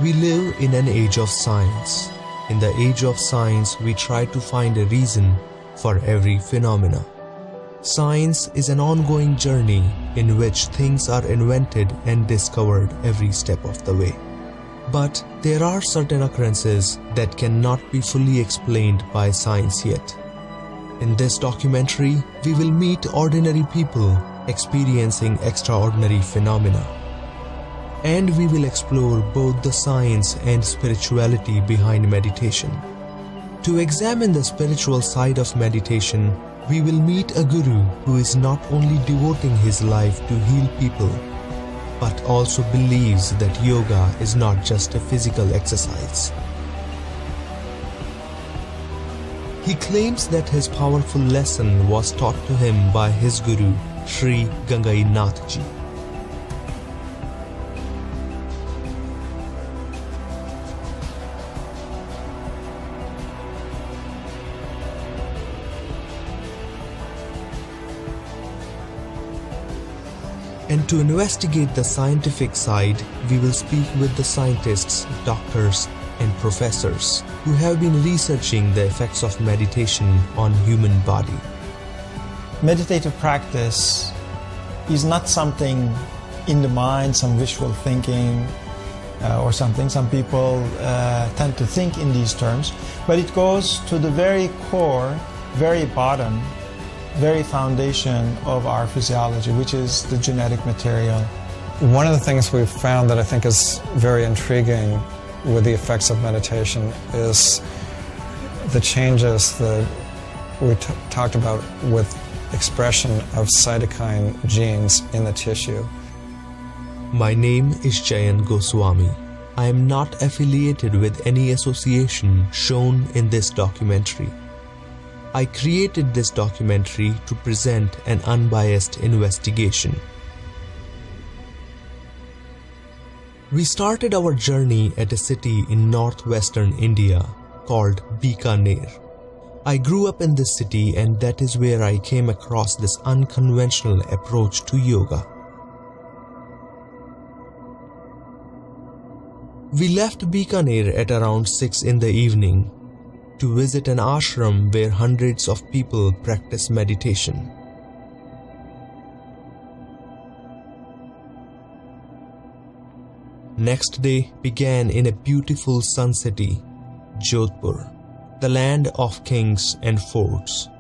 We live in an age of science. In the age of science, we try to find a reason for every phenomena. Science is an ongoing journey in which things are invented and discovered every step of the way. But there are certain occurrences that cannot be fully explained by science yet. In this documentary, we will meet ordinary people experiencing extraordinary phenomena. And we will explore both the science and spirituality behind meditation. To examine the spiritual side of meditation, we will meet a guru who is not only devoting his life to heal people, but also believes that yoga is not just a physical exercise. He claims that his powerful lesson was taught to him by his guru, Sri Gangai Nath Ji. And to investigate the scientific side, we will speak with the scientists, doctors, and professors who have been researching the effects of meditation on human body. Meditative practice is not something in the mind, some wishful thinking or something. Some people tend to think in these terms, but it goes to the very core, very bottom, very foundation of our physiology, which is the genetic material. One of the things we've found that I think is very intriguing with the effects of meditation is the changes that we talked about with expression of cytokine genes in the tissue. My name is Jayan Goswami. I am not affiliated with any association shown in this documentary. I created this documentary to present an unbiased investigation. We started our journey at a city in northwestern India called Bikaner. I grew up in this city, and that is where I came across this unconventional approach to yoga. We left Bikaner at around 6 in the evening to visit an ashram where hundreds of people practice meditation. Next day began in a beautiful sun city, Jodhpur, the land of kings and forts.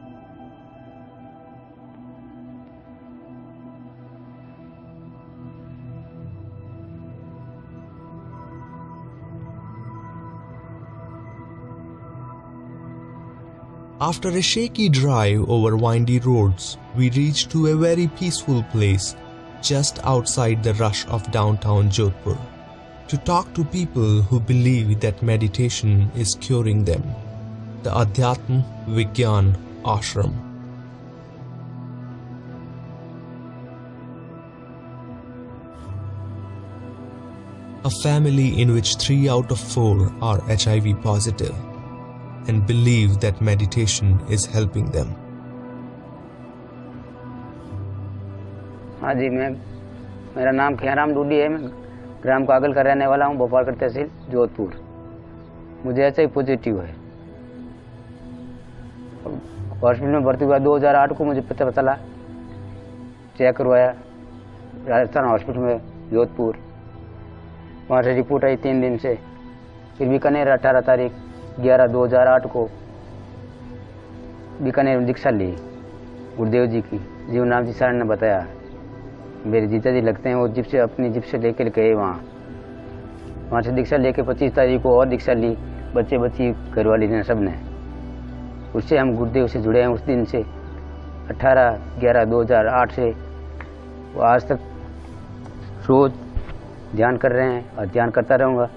After a shaky drive over windy roads, we reached to a very peaceful place just outside the rush of downtown Jodhpur to talk to people who believe that meditation is curing them. The Adhyatm Vigyan Ashram. A family in which 3 out of 4 are HIV positive and believe that meditation is helping them. हाँ जी, मेरा नाम खैराम डूडी है। मैं ग्राम कागल का रहने वाला हूँ, भोपाल तहसील जोधपुर। मुझे HIV पॉजिटिव है। हॉस्पिटल में भर्ती हुआ 2008 को, मुझे पता चला, चेक करवाया राजस्थान हॉस्पिटल में जोधपुर। वहाँ से रिपोर्ट आई 3 दिन से। फिर बीकानेर 18 तारीख 11/2008 को बीकानेर में दीक्षा ली गुरुदेव जी की। जीवनाथ जी सर ने बताया, मेरे जीजा जी लगते हैं, वो जिप से अपनी जिप से लेकर गए वहाँ से दीक्षा लेके 25 तारीख को और दीक्षा ली, बच्चे बच्ची घरवाली ने सब ने। उससे हम गुरुदेव से जुड़े हैं उस दिन से। 18/11/2008 से वो आज तक रोज ध्यान कर रहे हैं और ध्यान करता रहूँगा।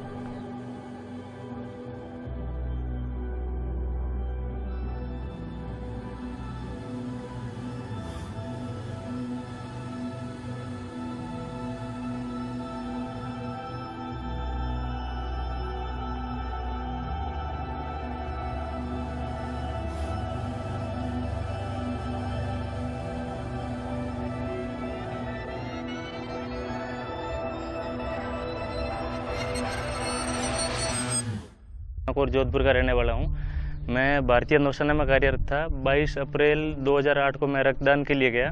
और जोधपुर का रहने वाला हूँ। मैं भारतीय नौसेना में कार्यरत था। 22 अप्रैल 2008 को मैं रक्तदान के लिए गया,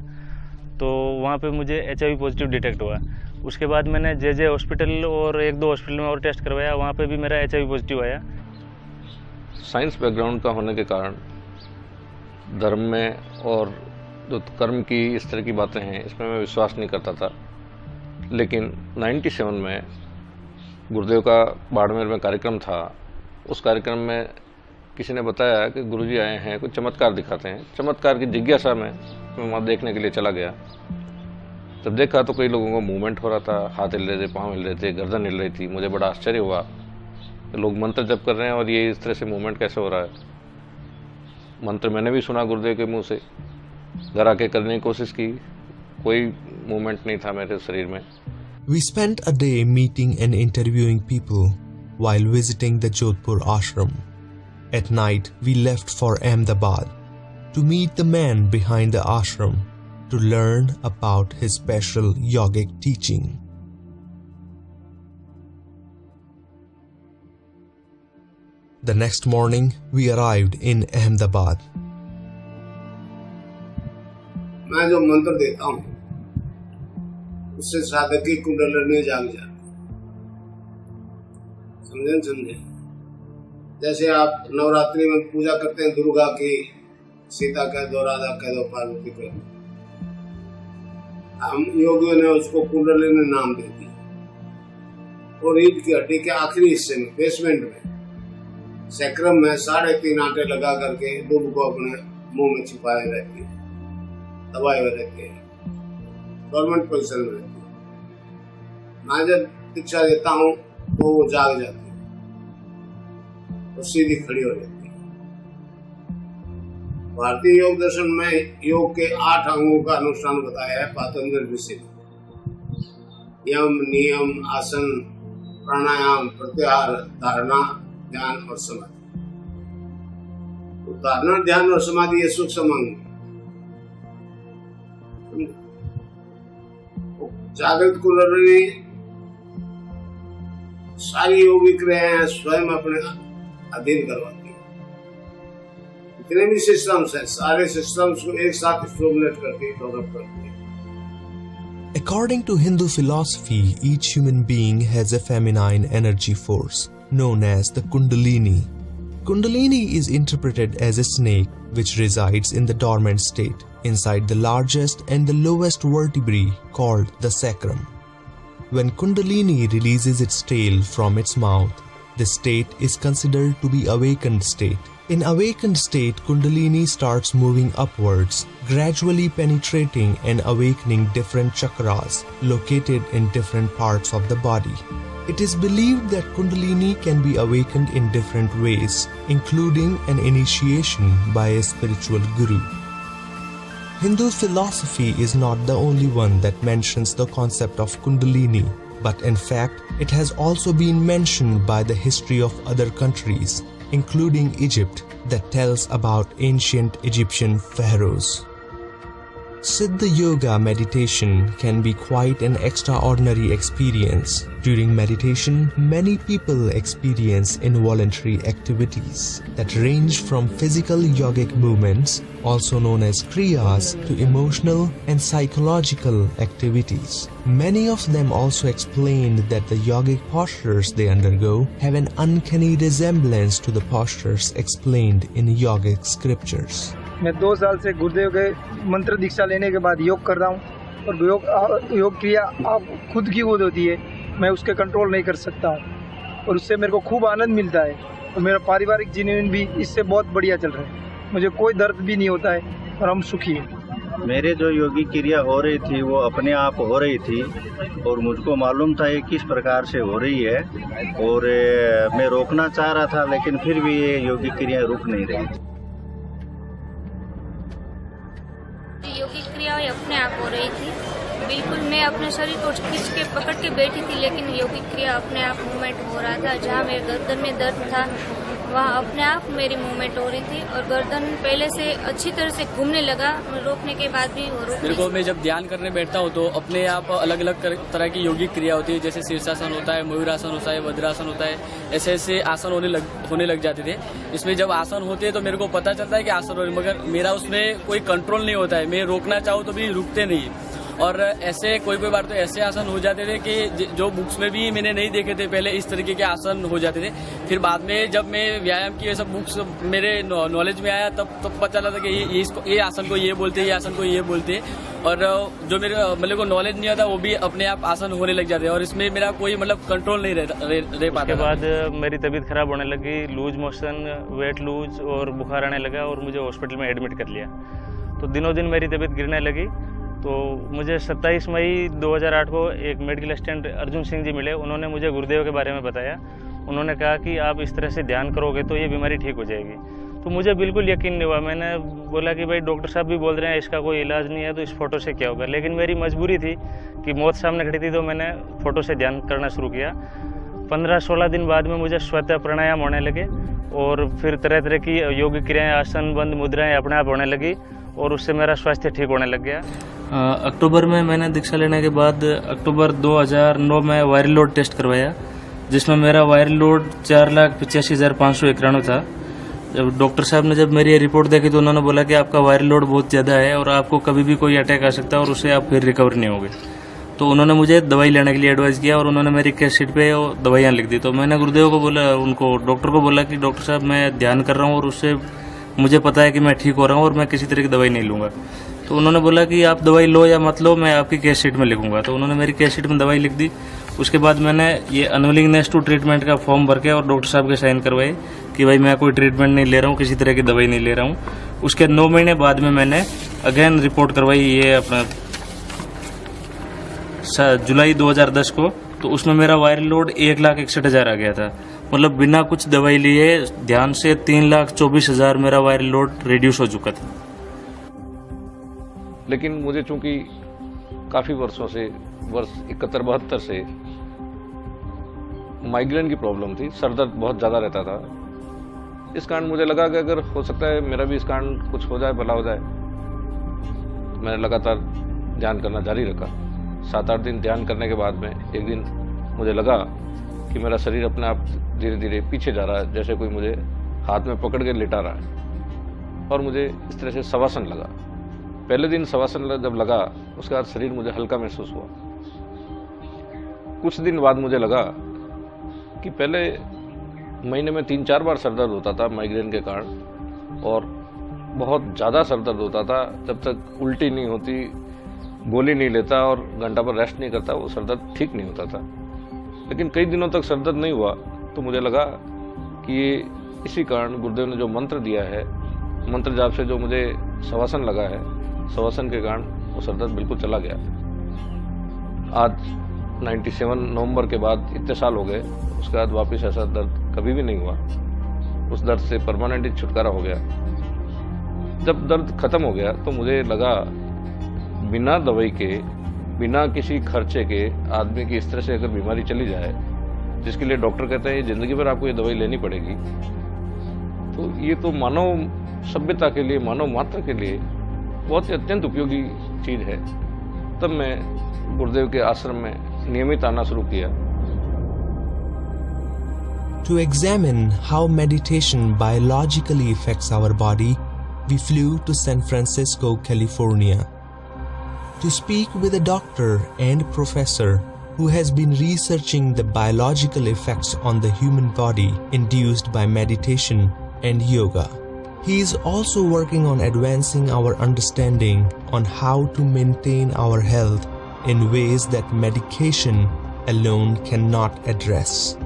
तो वहाँ पे मुझे HIV पॉजिटिव डिटेक्ट हुआ। उसके बाद मैंने JJ हॉस्पिटल और 1-2 हॉस्पिटल में और टेस्ट करवाया, वहाँ पे भी मेरा HIV पॉजिटिव आया। साइंस बैकग्राउंड का होने के कारण धर्म में और जो कर्म की इस तरह की बातें हैं इसमें मैं विश्वास नहीं करता था। लेकिन 97 में गुरुदेव का बाड़मेर में कार्यक्रम था। उस कार्यक्रम में किसी ने बताया कि गुरुजी आए हैं, कुछ चमत्कार दिखाते हैं। चमत्कार की जिज्ञासा में मैं वहाँ देखने के लिए चला गया। तब देखा तो कई लोगों को मूवमेंट हो रहा था, हाथ हिल रहे थे, पाँव हिल रहे थे, गर्दन हिल रही थी। मुझे बड़ा आश्चर्य हुआ कि लोग मंत्र जप कर रहे हैं और ये इस तरह से मूवमेंट कैसे हो रहा है। मंत्र मैंने भी सुना गुरुदेव के मुँह से, घर आके करने की कोशिश की, कोई मूवमेंट नहीं था मेरे शरीर में। We spent a day meeting and interviewing people while visiting the Jodhpur ashram. At night, we left for Ahmedabad to meet the man behind the ashram to learn about his special yogic teaching. The next morning, we arrived in Ahmedabad. मैं जो मंत्र देता हूँ उससे साधक की कुंडलिनी जाग जाती। समझे? जैसे आप नवरात्रि में पूजा करते हैं दुर्गा की, सीता कह दो, राधा कह दो, पार्वती कह दो, हम योगियों ने उसको कुंडलिनी नाम दे दिया। और रीढ़ की हड्डी के आखिरी हिस्से में, बेसमेंट में, सैक्रम में 3.5 आटे लगा करके दुब को अपने मुंह में छिपाए रहती है, दबाए हुए रहते हैं, गवर्नमेंट पोजिशन में रहती है। मैं जब दीक्षा देता हूँ तो वो जाग जाती है और सीधी खड़ी हो जाती है। भारतीय योग दर्शन में योग के 8 अंगों का अनुष्ठान बताया है पातंजलि ऋषि ने। यम, नियम, आसन, प्राणायाम, प्रत्याहार, धारणा, ध्यान और समाधि। तो धारणा, ध्यान और समाधि ये सूक्ष्म अंग। जागृत कुंडलिनी सारी योगिक क्रियाएं स्वयं अपने अधीन करवाती है। जितने भी सिस्टम्स हैं, सारे सिस्टम्स को एक साथ स्टिमुलेट करती है, डेवलप करती है। According to Hindu philosophy, each human being has a feminine energy force known as the Kundalini. Kundalini is interpreted as a snake which resides in the dormant state inside the largest and the lowest vertebrae called the sacrum. When Kundalini releases its tail from its mouth, the state is considered to be awakened state. In awakened state, Kundalini starts moving upwards, gradually penetrating and awakening different chakras located in different parts of the body. It is believed that Kundalini can be awakened in different ways, including an initiation by a spiritual guru. Hindu philosophy is not the only one that mentions the concept of Kundalini, but in fact, it has also been mentioned by the history of other countries, including Egypt, that tells about ancient Egyptian pharaohs. Siddha Yoga meditation can be quite an extraordinary experience. During meditation, many people experience involuntary activities that range from physical yogic movements, also known as kriyas, to emotional and psychological activities. Many of them also explained that the yogic postures they undergo have an uncanny resemblance to the postures explained in yogic scriptures. मैं 2 साल से गुरुदेव के मंत्र दीक्षा लेने के बाद योग कर रहा हूँ और योग क्रिया आप खुद की खुद होती है, मैं उसके कंट्रोल नहीं कर सकता हूँ और उससे मेरे को खूब आनंद मिलता है और मेरा पारिवारिक जीवन भी इससे बहुत बढ़िया चल रहा है। मुझे कोई दर्द भी नहीं होता है और हम सुखी हैं। मेरे जो योगी क्रिया हो रही थी वो अपने आप हो रही थी और मुझको मालूम था ये किस प्रकार से हो रही है और मैं रोकना चाह रहा था, लेकिन फिर भी ये योगी क्रिया रुक नहीं रही थी। योगिक क्रियाएं अपने आप हो रही थी, बिल्कुल मैं अपने शरीर को खींच के पकड़ के बैठी थी, लेकिन योगिक क्रिया अपने आप मूवमेंट हो रहा था। जहाँ मेरे गर्दन में दर्द था वहाँ अपने आप मेरी मूवमेंट हो रही थी और गर्दन पहले से अच्छी तरह से घूमने लगा। रोकने के बाद भी वो रुक मेरे को मैं जब ध्यान करने बैठता हूँ तो अपने आप अलग अलग तरह की योगिक क्रिया होती है, जैसे शीर्षासन होता है, मयूरासन होता है, वज्रासन होता है, ऐसे ऐसे आसन होने लग जाते थे। इसमें जब आसन होते हैं तो मेरे को पता चलता है कि आसन हो रहे, मगर मेरा उसमें कोई कंट्रोल नहीं होता है। मैं रोकना चाहूँ तो भी रुकते नहीं। और ऐसे कोई बार तो ऐसे आसन हो जाते थे कि जो बुक्स में भी मैंने नहीं देखे थे पहले, इस तरीके के आसन हो जाते थे। फिर बाद में जब मैं व्यायाम की ये सब बुक्स मेरे नॉलेज में आया तब पता चला था कि ये आसन को ये बोलते हैं, ये आसन को ये बोलते हैं। और जो मेरे को नॉलेज नहीं आता वो भी अपने आप आसन होने लग जाते हैं और इसमें मेरा कोई मतलब कंट्रोल नहीं रह पाता। उसके बाद मेरी तबीयत खराब होने लगी, लूज मोशन, वेट लूज और बुखार आने लगा और मुझे हॉस्पिटल में एडमिट कर लिया। तो दिनों दिन मेरी तबीयत गिरने लगी। तो मुझे 27 मई 2008 को एक मेडिकल असिस्टेंट अर्जुन सिंह जी मिले। उन्होंने मुझे गुरुदेव के बारे में बताया। उन्होंने कहा कि आप इस तरह से ध्यान करोगे तो ये बीमारी ठीक हो जाएगी। तो मुझे बिल्कुल यकीन नहीं हुआ। मैंने बोला कि भाई डॉक्टर साहब भी बोल रहे हैं इसका कोई इलाज नहीं है, तो इस फोटो से क्या होगा। लेकिन मेरी मजबूरी थी कि मौत सामने खड़ी थी, तो मैंने फ़ोटो से ध्यान करना शुरू किया। 15-16 दिन बाद में मुझे स्वतः प्राणायाम होने लगे और फिर तरह तरह की योगिक क्रियाएँ, आसन, बंद मुद्राएँ अपने आप होने लगी और उससे मेरा स्वास्थ्य ठीक होने लग गया। अक्टूबर में मैंने दीक्षा लेने के बाद अक्टूबर 2009 में वायरल लोड टेस्ट करवाया, जिसमें मेरा वायरल लोड 4,85,591 था। जब डॉक्टर साहब ने जब मेरी रिपोर्ट देखी तो उन्होंने बोला कि आपका वायरल लोड बहुत ज़्यादा है और आपको कभी भी कोई अटैक आ सकता है और उससे आप फिर रिकवर नहीं होगे। तो उन्होंने मुझे दवाई लेने के लिए एडवाइस किया और उन्होंने मेरी केस शीट पे दवाइयाँ लिख दी। तो मैंने गुरुदेव को बोला, उनको डॉक्टर को बोला कि डॉक्टर साहब मैं ध्यान कर रहा हूँ और उससे मुझे पता है कि मैं ठीक हो रहा हूँ और मैं किसी तरह की दवाई नहीं लूँगा। तो उन्होंने बोला कि आप दवाई लो या मत लो, मैं आपकी केस शीट में लिखूंगा। तो उन्होंने मेरी केस शीट में दवाई लिख दी। उसके बाद मैंने ये अनविलिंगनेस टू ट्रीटमेंट का फॉर्म भर के और डॉक्टर साहब के साइन करवाए कि भाई मैं कोई ट्रीटमेंट नहीं ले रहा हूँ, किसी तरह की दवाई नहीं ले रहा हूँ। उसके 9 महीने बाद में मैंने अगेन रिपोर्ट करवाई, ये अपना जुलाई 2010 को। तो उसमें मेरा वायरल लोड 1,61,000 आ गया था। मतलब बिना कुछ दवाई लिए ध्यान से 3,24,000 मेरा वायरल लोड रिड्यूस हो चुका था। लेकिन मुझे चूंकि काफ़ी वर्षों से, वर्ष 71-72 से माइग्रेन की प्रॉब्लम थी, सर दर्द बहुत ज़्यादा रहता था। इस कारण मुझे लगा कि अगर हो सकता है मेरा भी इस कारण कुछ हो जाए, भला हो जाए। मैंने लगातार ध्यान करना जारी रखा। 7-8 दिन ध्यान करने के बाद में एक दिन मुझे लगा कि मेरा शरीर अपने आप धीरे धीरे पीछे जा रहा है, जैसे कोई मुझे हाथ में पकड़ के लिटा रहा है। और मुझे इस तरह से शवासन लगा। पहले दिन शवासन जब लगा उसके बाद शरीर मुझे हल्का महसूस हुआ। कुछ दिन बाद मुझे लगा कि पहले महीने में 3-4 बार सर दर्द होता था माइग्रेन के कारण, और बहुत ज़्यादा सर दर्द होता था। जब तक उल्टी नहीं होती, गोली नहीं लेता और घंटा पर रेस्ट नहीं करता, वो सर दर्द ठीक नहीं होता था। लेकिन कई दिनों तक सर दर्द नहीं हुआ तो मुझे लगा कि ये इसी कारण गुरुदेव ने जो मंत्र दिया है, मंत्र जाप से जो मुझे शवासन लगा है, शवासन के कारण वो सर दर्द बिल्कुल चला गया। आज 97 नवंबर के बाद इतने साल हो गए, उसके बाद वापस ऐसा दर्द कभी भी नहीं हुआ। उस दर्द से परमानेंटली छुटकारा हो गया। जब दर्द खत्म हो गया तो मुझे लगा बिना दवाई के, बिना किसी खर्चे के आदमी की इस तरह से अगर बीमारी चली जाए, जिसके लिए डॉक्टर कहते हैं जिंदगी भर आपको ये दवाई लेनी पड़ेगी, तो ये तो मानव सभ्यता के लिए, मानव मात्र के लिए बहुत ही अत्यंत उपयोगी चीज़ है। तब मैं गुरुदेव के आश्रम में नियमित आना शुरू किया। To examine how meditation biologically affects our body, we flew to San Francisco, California, to speak with a doctor and professor who has been researching the biological effects on the human body induced by meditation and yoga. He is also working on advancing our understanding on how to maintain our health in ways that medication alone cannot address.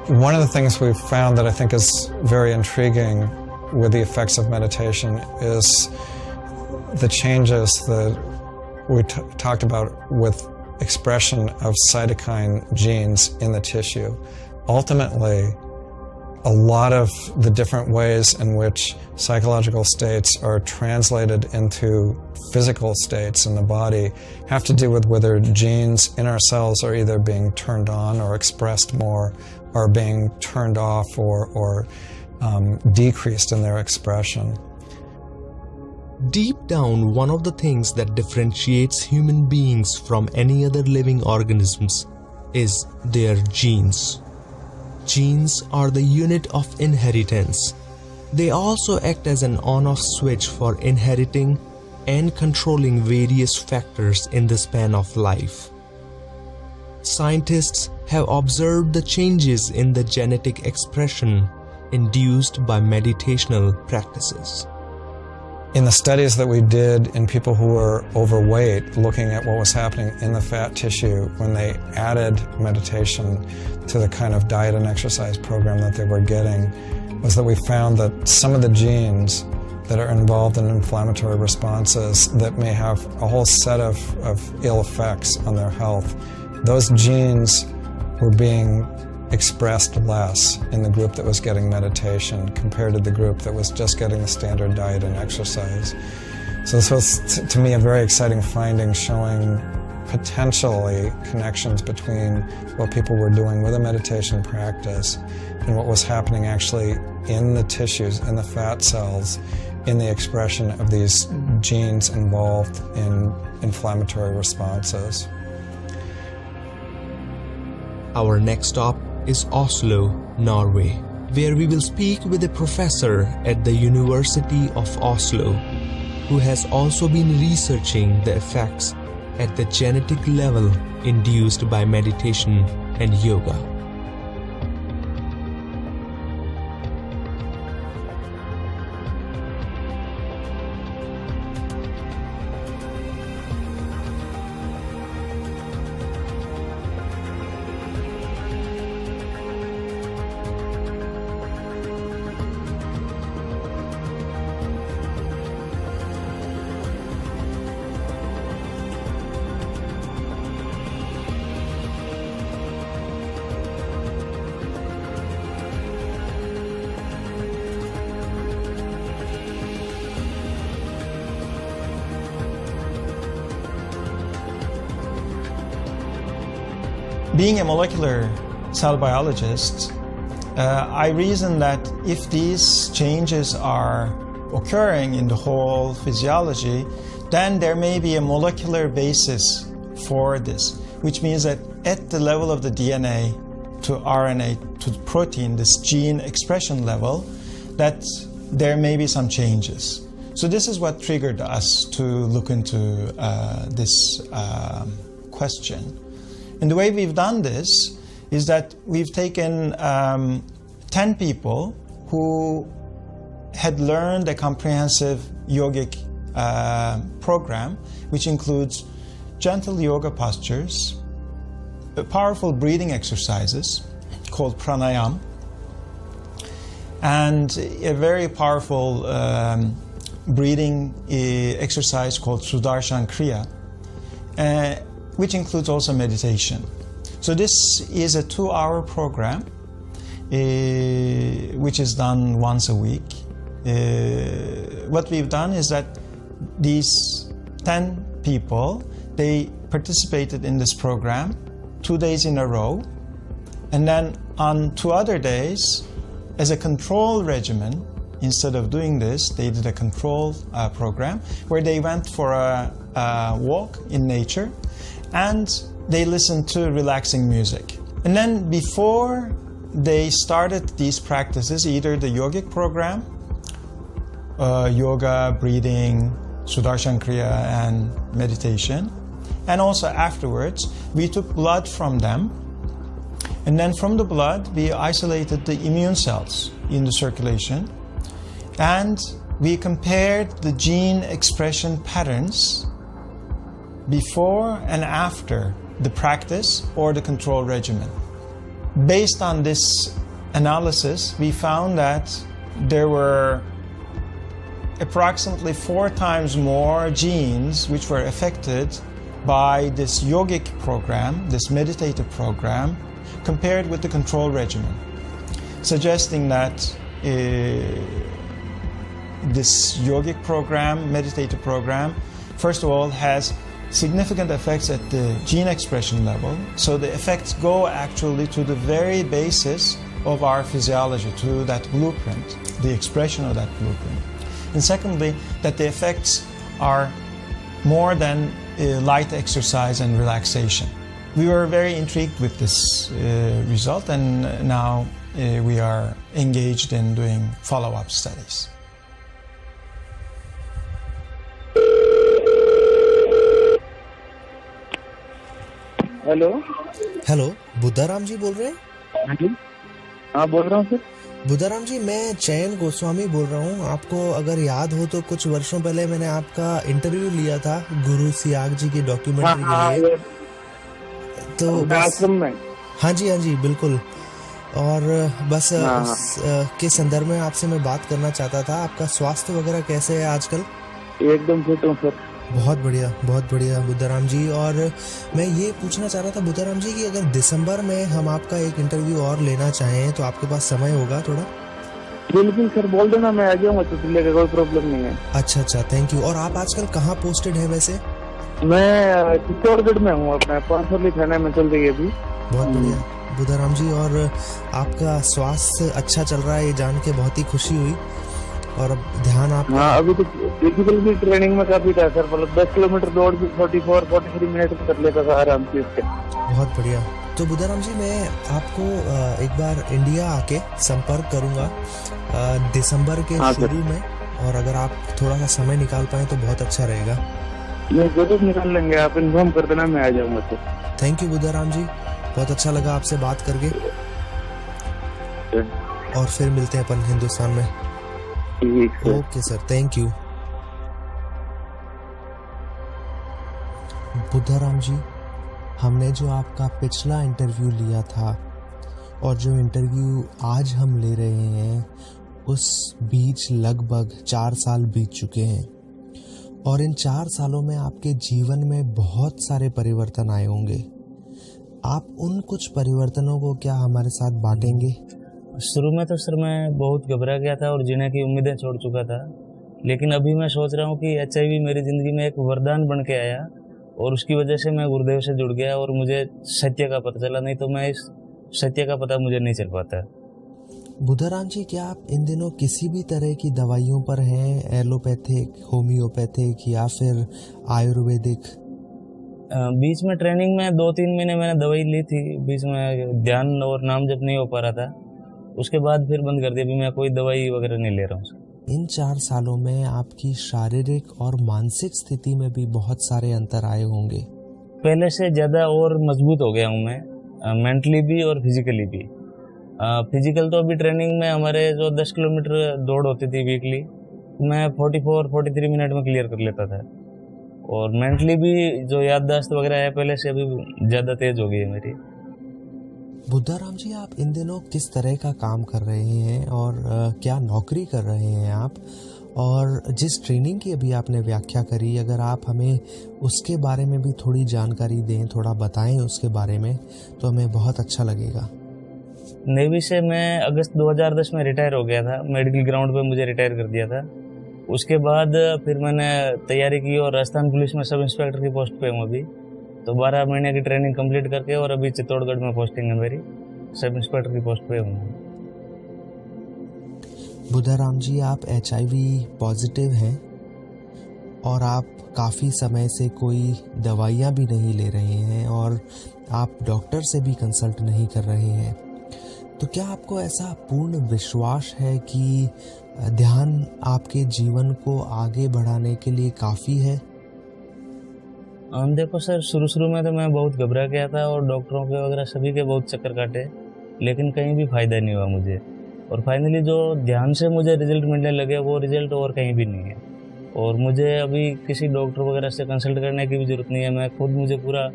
One of the things we've found that I think is very intriguing with the effects of meditation is the changes that we talked about with expression of cytokine genes in the tissue. Ultimately, a lot of the different ways in which psychological states are translated into physical states in the body have to do with whether genes in our cells are either being turned on or expressed more, or being turned off or decreased in their expression. Deep down, one of the things that differentiates human beings from any other living organisms is their genes. Genes are the unit of inheritance. They also act as an on-off switch for inheriting and controlling various factors in the span of life. Scientists have observed the changes in the genetic expression induced by meditational practices. In the studies that we did in people who were overweight, looking at what was happening in the fat tissue when they added meditation to the kind of diet and exercise program that they were getting, was that we found that some of the genes that are involved in inflammatory responses that may have a whole set of ill effects on their health, those genes were being expressed less in the group that was getting meditation compared to the group that was just getting the standard diet and exercise. So this was, to me, a very exciting finding, showing potentially connections between what people were doing with a meditation practice and what was happening actually in the tissues, in the fat cells, in the expression of these genes involved in inflammatory responses. Our next stop is Oslo, Norway, where we will speak with a professor at the University of Oslo who has also been researching the effects at the genetic level induced by meditation and yoga. Being a molecular cell biologist, I reason that if these changes are occurring in the whole physiology, then there may be a molecular basis for this, which means that at the level of the DNA to RNA to protein, this gene expression level, that there may be some changes. So this is what triggered us to look into this question. And the way we've done this is that we've taken 10 people who had learned a comprehensive yogic program, which includes gentle yoga postures, powerful breathing exercises called pranayama, and a very powerful breathing exercise called Sudarshan Kriya, which includes also meditation. So this is a 2-hour program which is done once a week. What we've done is that these 10 people, they participated in this program 2 days in a row, and then on 2 other days, as a control regimen, instead of doing this, they did a control program where they went for a walk in nature and they listened to relaxing music. And then before they started these practices, either the yogic program, yoga, breathing, Sudarshan Kriya, and meditation, and also afterwards, we took blood from them, and then from the blood, we isolated the immune cells in the circulation, and we compared the gene expression patterns before and after the practice or the control regimen. based on this analysis, we found that there were approximately 4 times more genes which were affected by this yogic program, this meditative program, compared with the control regimen, suggesting that this yogic program, meditative program, first of all, has significant effects at the gene expression level. So the effects go actually to the very basis of our physiology, to that blueprint, the expression of that blueprint. And secondly, that the effects are more than light exercise and relaxation. We were very intrigued with this result, and now we are engaged in doing follow-up studies. Hello, Buddharam ji बोल रहे हैं? हाँ जी, हाँ बोल रहा हूँ sir. Budharam जी, मैं चयन गोस्वामी बोल रहा हूँ। आपको अगर याद हो तो कुछ वर्षों पहले मैंने आपका इंटरव्यू लिया था गुरु सियाग जी की डॉक्यूमेंट्री के लिए। तो बस हाँ जी बिल्कुल। और बस के संदर्भ में आपसे मैं बात करना चाहता था। आपका स्वास्थ्य वगैरह कैसे है आजकल? एकदम फिट हूँ सर। बहुत बढ़िया बुद्धाराम जी। और मैं ये पूछना चाह रहा था बुद्धाराम जी कि अगर दिसंबर में हम आपका एक इंटरव्यू और लेना चाहें तो आपके पास समय होगा थोड़ा? बिल्कुल सर, बोल देना, मैं आ जाऊंगा, तो लेकर कोई प्रॉब्लम नहीं है। अच्छा, थैंक यू। और आप आजकल कहाँ पोस्टेड है वैसे? मैं चित्तौड़गढ़ में हूँ, अपना पांचोली थाना में चल रही है अभी। बहुत बढ़िया बुद्धाराम जी। और आपका स्वास्थ्य अच्छा चल रहा है, ये जान के बहुत ही खुशी हुई। और अब ध्यान आप अभी तो फिजिकल भी ट्रेनिंग में काफी था सर, मतलब 10 किलोमीटर दौड़ भी 44-43 मिनट में कर लेता था आराम से इसके। बहुत बढ़िया। तो बुद्धाराम जी, मैं आपको एक बार इंडिया आके संपर्क करूंगा दिसंबर के शुरू में, और अगर आप थोड़ा सा समय निकाल पाए तो बहुत अच्छा रहेगा। मैं जरूर निकाल लेंगे, आप इन्फॉर्म कर देना, मैं आ जाऊंगा सर। थैंक यू बुद्धाराम जी, बहुत अच्छा लगा आपसे बात करके। और फिर मिलते हैं अपन हिंदुस्तान में। Okay sir, thank you. Buddharam ji, हमने जो आपका पिछला इंटरव्यू लिया था और जो इंटरव्यू आज हम ले रहे हैं, उस बीच लगभग 4 साल बीत चुके हैं। और इन 4 सालों में आपके जीवन में बहुत सारे परिवर्तन आए होंगे। आप उन कुछ परिवर्तनों को क्या हमारे साथ बांटेंगे? शुरू में तो सर मैं बहुत घबरा गया था और जीने की उम्मीदें छोड़ चुका था, लेकिन अभी मैं सोच रहा हूँ कि HIV मेरी ज़िंदगी में एक वरदान बन के आया, और उसकी वजह से मैं गुरुदेव से जुड़ गया और मुझे सत्य का पता चला। नहीं तो मैं इस सत्य का पता मुझे नहीं चल पाता। बुद्धाराम जी, क्या आप इन दिनों किसी भी तरह की दवाइयों पर हैं? एलोपैथिक, होम्योपैथिक या फिर आयुर्वेदिक? बीच में ट्रेनिंग में 2-3 महीने मैंने दवाई ली थी, बीच में ध्यान और नाम जप नहीं हो पा रहा था, उसके बाद फिर बंद कर दिया। अभी मैं कोई दवाई वगैरह नहीं ले रहा हूँ। इन 4 सालों में आपकी शारीरिक और मानसिक स्थिति में भी बहुत सारे अंतर आए होंगे। पहले से ज़्यादा और मजबूत हो गया हूँ मैं, मेंटली भी और फिजिकली भी। फिजिकल तो अभी ट्रेनिंग में हमारे जो 10 किलोमीटर दौड़ होती थी वीकली, मैं 44-43 मिनट में क्लियर कर लेता था। और मेंटली भी जो याददाश्त वगैरह है पहले से अभी ज़्यादा तेज हो गई है मेरी। बुद्धाराम जी, आप इन दिनों किस तरह का काम कर रहे हैं और क्या नौकरी कर रहे हैं आप? और जिस ट्रेनिंग की अभी आपने व्याख्या करी, अगर आप हमें उसके बारे में भी थोड़ी जानकारी दें, थोड़ा बताएं उसके बारे में, तो हमें बहुत अच्छा लगेगा। नेवी से मैं अगस्त 2010 में रिटायर हो गया था। मेडिकल ग्राउंड पे मुझे रिटायर कर दिया था। उसके बाद फिर मैंने तैयारी की और राजस्थान पुलिस में सब इंस्पेक्टर की पोस्ट पे हूँ अभी। तो 12 महीने की ट्रेनिंग कंप्लीट करके, और अभी चित्तौड़गढ़ में पोस्टिंग है मेरी, सब इंस्पेक्टर की पोस्ट पे हूँ। बुद्धाराम जी, आप HIV पॉजिटिव हैं और आप काफ़ी समय से कोई दवाइयाँ भी नहीं ले रहे हैं और आप डॉक्टर से भी कंसल्ट नहीं कर रहे हैं। तो क्या आपको ऐसा पूर्ण विश्वास है कि ध्यान आपके जीवन को आगे बढ़ाने के लिए काफ़ी है? देखो सर, शुरू में तो मैं बहुत घबरा गया था और डॉक्टरों के वगैरह सभी के बहुत चक्कर काटे, लेकिन कहीं भी फ़ायदा नहीं हुआ मुझे। और फाइनली जो ध्यान से मुझे रिजल्ट मिलने लगे, वो रिजल्ट और कहीं भी नहीं है। और मुझे अभी किसी डॉक्टर वगैरह से कंसल्ट करने की भी ज़रूरत नहीं है। मैं खुद, मुझे पूरा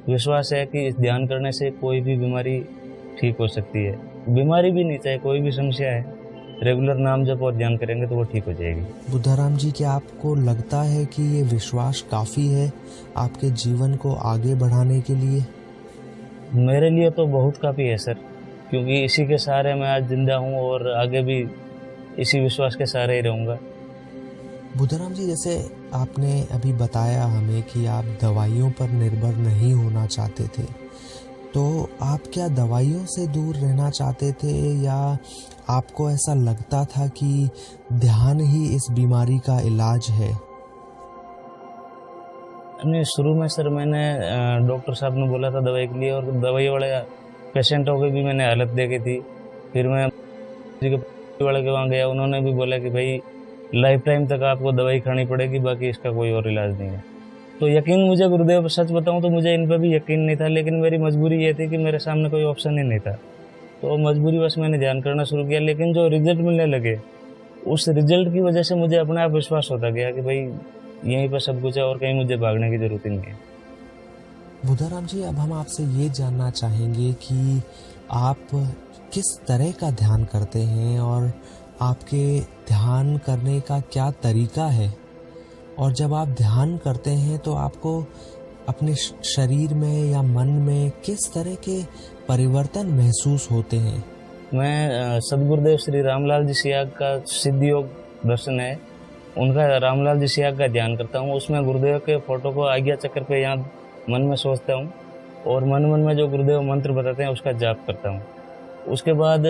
विश्वास है कि इस ध्यान करने से कोई भी बीमारी ठीक हो सकती है। बीमारी भी नहीं, चाहे कोई भी समस्या है, रेगुलर नाम जप और ध्यान करेंगे तो वो ठीक हो जाएगी। बुद्धाराम जी, क्या आपको लगता है कि ये विश्वास काफ़ी है आपके जीवन को आगे बढ़ाने के लिए? मेरे लिए तो बहुत काफ़ी है सर, क्योंकि इसी के सहारे मैं आज जिंदा हूँ और आगे भी इसी विश्वास के सहारे ही रहूँगा। बुद्धाराम जी, जैसे आपने अभी बताया हमें कि आप दवाइयों पर निर्भर नहीं होना चाहते थे, तो आप क्या दवाइयों से दूर रहना चाहते थे या आपको ऐसा लगता था कि ध्यान ही इस बीमारी का इलाज है? नहीं, शुरू में सर मैंने डॉक्टर साहब ने बोला था दवाई के लिए, और दवाई वाले पेशेंटों की भी मैंने हालत देखी थी। फिर मैं वाले के वहाँ गया, उन्होंने भी बोला कि भाई लाइफ टाइम तक आपको दवाई खानी पड़ेगी, बाकी इसका कोई और इलाज नहीं है। तो यकीन मुझे गुरुदेव, सच बताऊं तो मुझे इन पर भी यकीन नहीं था, लेकिन मेरी मजबूरी ये थी कि मेरे सामने कोई ऑप्शन ही नहीं था। तो मजबूरी बस मैंने ध्यान करना शुरू किया, लेकिन जो रिजल्ट मिलने लगे, उस रिजल्ट की वजह से मुझे अपने आप विश्वास होता गया कि भाई यहीं पर सब कुछ है और कहीं मुझे भागने की जरूरत नहीं है। बुद्धाराम जी, अब हम आपसे ये जानना चाहेंगे कि आप किस तरह का ध्यान करते हैं और आपके ध्यान करने का क्या तरीका है, और जब आप ध्यान करते हैं तो आपको अपने शरीर में या मन में किस तरह के परिवर्तन महसूस होते हैं? मैं सदगुरुदेव श्री रामलाल जी सियाग का सिद्ध योग दर्शन है, उनका रामलाल जी सियाग का ध्यान करता हूँ। उसमें गुरुदेव के फोटो को आज्ञा चक्र पे यहाँ मन में सोचता हूँ और मन में जो गुरुदेव मंत्र बताते हैं उसका जाप करता हूँ। उसके बाद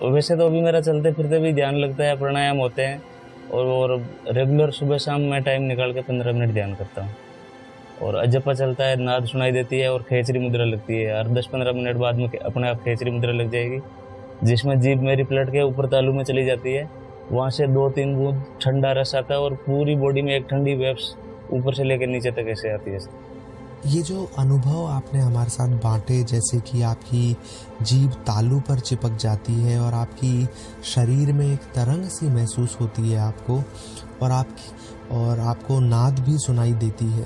वैसे तो अभी मेरा चलते फिरते भी ध्यान लगता है, प्राणायाम होते हैं, और रेगुलर सुबह शाम मैं टाइम निकाल के 15 मिनट ध्यान करता हूँ। और अजपा चलता है, नाद सुनाई देती है और खेचरी मुद्रा लगती है। हर 10-15 मिनट बाद में अपने आप खेचरी मुद्रा लग जाएगी, जिसमें जीभ मेरी पलट के ऊपर तालू में चली जाती है। वहाँ से 2-3 बूंद ठंडा रस आता है और पूरी बॉडी में एक ठंडी वेव्स ऊपर से लेकर नीचे तक ऐसे आती है। ये जो अनुभव आपने हमारे साथ बांटे, जैसे कि आपकी जीभ तालू पर चिपक जाती है और आपकी शरीर में एक तरंग सी महसूस होती है आपको, और आपको नाद भी सुनाई देती है,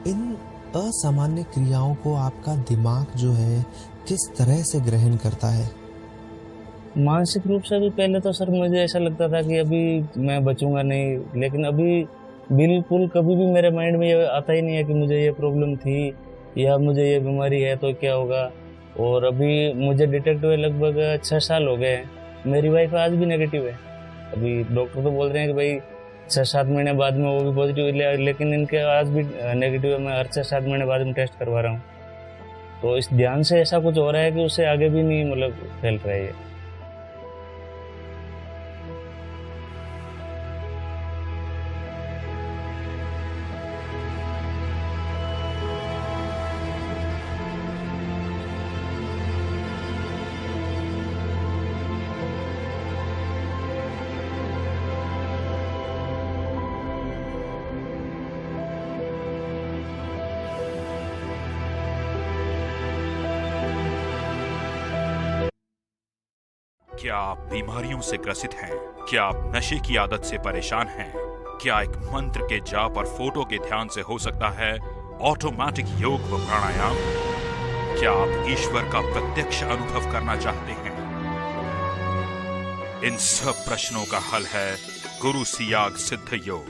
इन असामान्य क्रियाओं को आपका दिमाग जो है किस तरह से ग्रहण करता है? मानसिक रूप से भी पहले तो सर मुझे ऐसा लगता था कि अभी मैं बचूंगा नहीं, लेकिन अभी बिल्कुल कभी भी मेरे माइंड में ये आता ही नहीं है कि मुझे ये प्रॉब्लम थी या मुझे ये बीमारी है तो क्या होगा। और अभी मुझे डिटेक्ट हुए लगभग 6 साल हो गए हैं। मेरी वाइफ आज भी नेगेटिव है। अभी डॉक्टर तो बोल रहे हैं कि भाई 6-7 महीने बाद में वो भी पॉजिटिव, लेकिन इनके आज भी नेगेटिव है। मैं हर 6-7 महीने बाद में टेस्ट करवा रहा हूँ। तो इस ध्यान से ऐसा कुछ हो रहा है कि उससे आगे भी नहीं मतलब फैल रहा है ये। क्या आप बीमारियों से ग्रसित हैं? क्या आप नशे की आदत से परेशान हैं? क्या एक मंत्र के जाप और फोटो के ध्यान से हो सकता है ऑटोमेटिक योग व प्राणायाम? क्या आप ईश्वर का प्रत्यक्ष अनुभव करना चाहते हैं? इन सब प्रश्नों का हल है गुरु सियाग सिद्ध योग।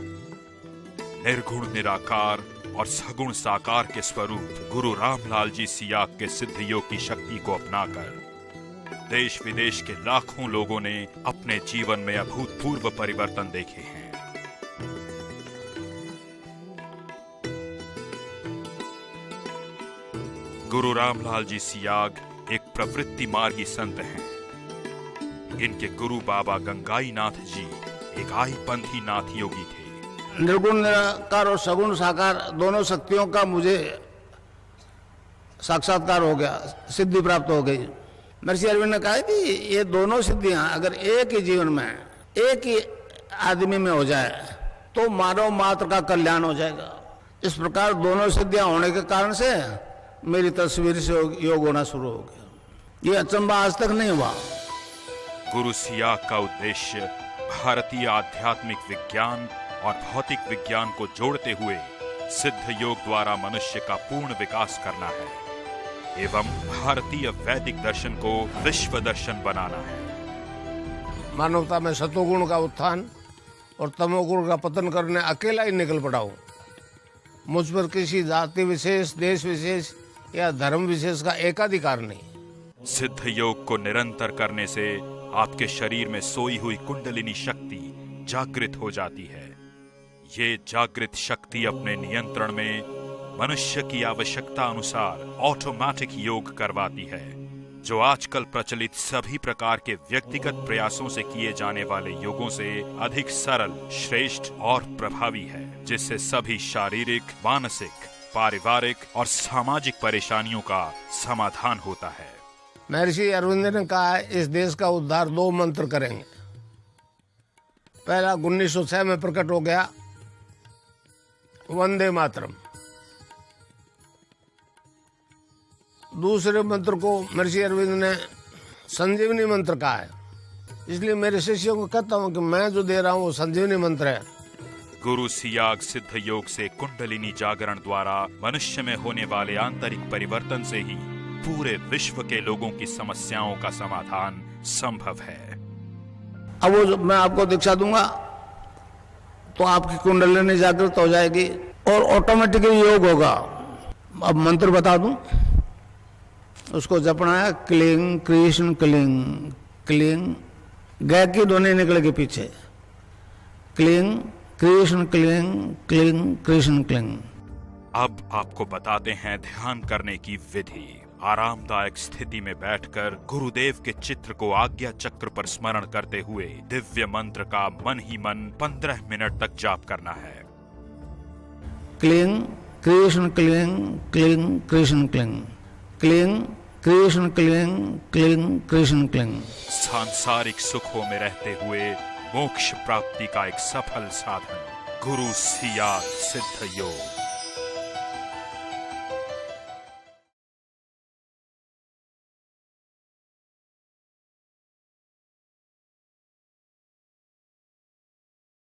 निर्गुण निराकार और सगुण साकार के स्वरूप गुरु रामलाल जी सियाग के सिद्ध योग की शक्ति को अपनाकर देश विदेश के लाखों लोगों ने अपने जीवन में अभूतपूर्व परिवर्तन देखे हैं। गुरु रामलाल जी सियाग एक प्रवृत्ति मार्गी संत हैं। इनके गुरु बाबा गंगाई नाथ जी एक आईपंथी नाथ योगी थे। निर्गुण निराकार और सगुण साकार दोनों शक्तियों का मुझे साक्षात्कार हो गया, सिद्धि प्राप्त हो गई। महर्षि अरविंद ने कहा कि ये दोनों सिद्धियां अगर एक ही जीवन में एक ही आदमी में हो जाए तो मानव मात्र का कल्याण हो जाएगा। इस प्रकार दोनों सिद्धियां होने के कारण से मेरी तस्वीर से योग होना शुरू हो गया। ये अचंबा आज तक नहीं हुआ। गुरु सियाग का उद्देश्य भारतीय आध्यात्मिक विज्ञान और भौतिक विज्ञान को जोड़ते हुए सिद्ध योग द्वारा मनुष्य का पूर्ण विकास करना है। एवं भारतीय वैदिक दर्शन को विश्व दर्शन बनाना है। मानवता में सतोगुण का उत्थान और तमोगुण का पतन करने अकेला ही निकल पड़ा हूँ। मुझ पर किसी जाति विशेष, देश विशेष या धर्म विशेष का एकाधिकार नहीं। सिद्ध योग को निरंतर करने से आपके शरीर में सोई हुई कुंडलिनी शक्ति जागृत हो जाती है। ये जागृत शक्ति अपने नियंत्रण में मनुष्य की आवश्यकता अनुसार ऑटोमेटिक योग करवाती है, जो आजकल प्रचलित सभी प्रकार के व्यक्तिगत प्रयासों से किए जाने वाले योगों से अधिक सरल, श्रेष्ठ और प्रभावी है, जिससे सभी शारीरिक, मानसिक, पारिवारिक और सामाजिक परेशानियों का समाधान होता है। महर्षि अरविंद ने कहा है, इस देश का उद्धार 2 मंत्र करेंगे। पहला 1906 में प्रकट हो गया, वंदे मातरम। दूसरे मंत्र को महर्षि अरविंद ने संजीवनी मंत्र कहा है। इसलिए मेरे शिष्यों को कहता हूँ कि मैं जो दे रहा हूँ वो संजीवनी मंत्र है। गुरु सियाग सिद्ध योग से कुंडलिनी जागरण द्वारा मनुष्य में होने वाले आंतरिक परिवर्तन से ही पूरे विश्व के लोगों की समस्याओं का समाधान संभव है। अब वो मैं आपको दीक्षा दूंगा तो आपकी कुंडलिनी जागृत हो जाएगी और ऑटोमेटिकली योग होगा। अब मंत्र बता दूं, उसको जपना है, क्लिंग कृष्ण क्लिंग क्लिंग, गै की ध्वनि निकलेगी पीछे, cling Krishna cling cling Krishna cling. अब आपको बताते हैं ध्यान करने की विधि। आरामदायक स्थिति में बैठकर गुरुदेव के चित्र को आज्ञा चक्र पर स्मरण करते हुए दिव्य मंत्र का मन ही मन 15 मिनट तक जाप करना है। Cling Krishna cling cling Krishna cling cling Krishna cling cling Krishna cling. सांसारिक सुखों में रहते हुए मोक्ष प्राप्ति का एक सफल साधन, गुरु सियाग सिद्ध योग।